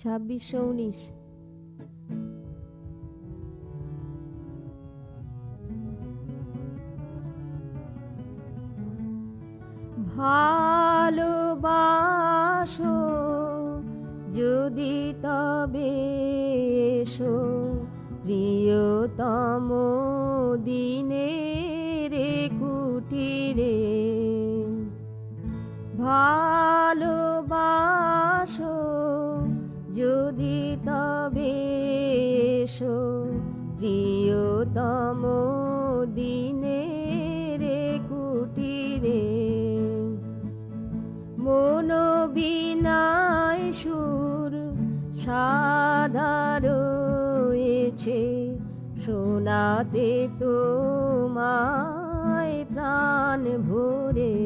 2619। ভালোবাসো যদি তবে এসো প্রিয়তম দিনের কুটিরে। ভালোবাসো যদি তবে এসো প্রিয়তম দিনের কুটিরে। মনোবিনায় সুর সাধা রয়েছে শোনাতে তোমায় প্রাণ ভরে।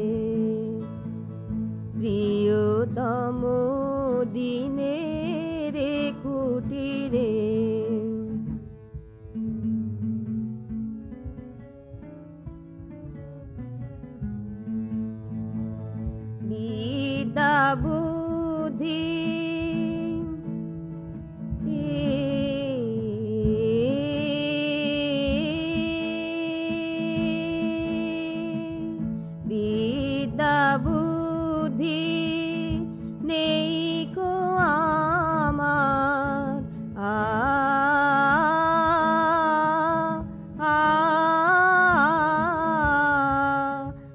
প্রিয়তম দিনের কুটিরে। বিদ্যা বুদ্ধি বিদ্যা বুদ্ধি নেই কো আমার।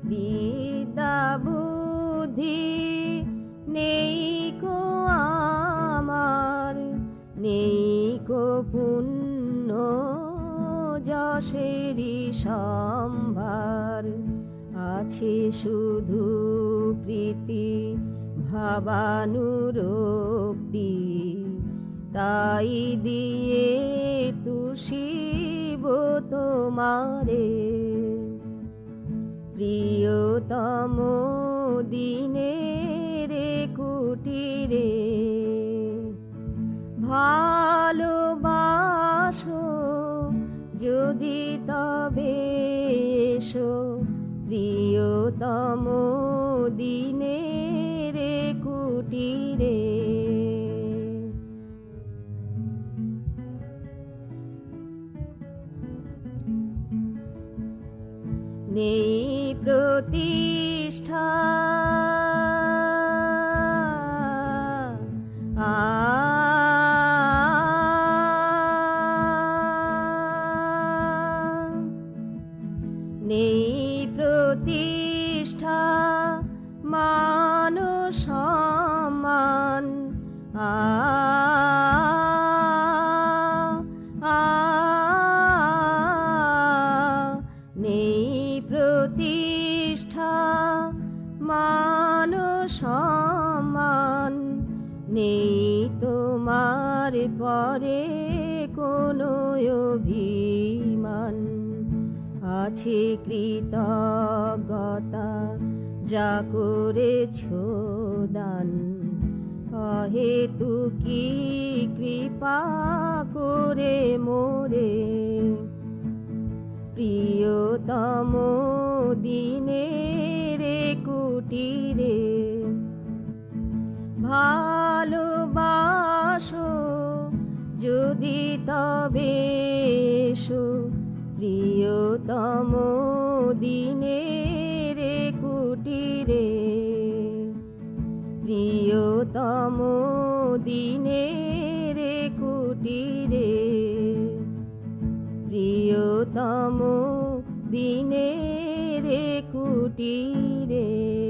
বিদ্যা বুদ্ধি নেই কো আমার, নেই কো পুণ্য যশেরি সম্ভার। আছে শুধু প্রীতি ভাবানুরক্তি, তাই দিয়ে তুষিব তোমারে। প্রিয়তম দিনের কুটিরে। ভালোবাসো যদি তবে এসো প্রিয়তম দিনের কুটিরে। নেই প্রতিষ্ঠা নেই প্রতিষ্ঠা মান সম্মান। নেই প্রতিষ্ঠা মান সম্মান। নেই তোমার পরে কোনো অভিমান। আছে কৃতজ্ঞতা যা করেছো দান, অহেতুকি কৃপা করে মোরে। প্রিয়তম দিনের কুটিরে। ভালোবাসো যদি তবে এসো প্রিয়তম দিনের কুটিরে। প্রিয়তম দিনের কুটিরে। প্রিয়তম দিনের কুটিরে।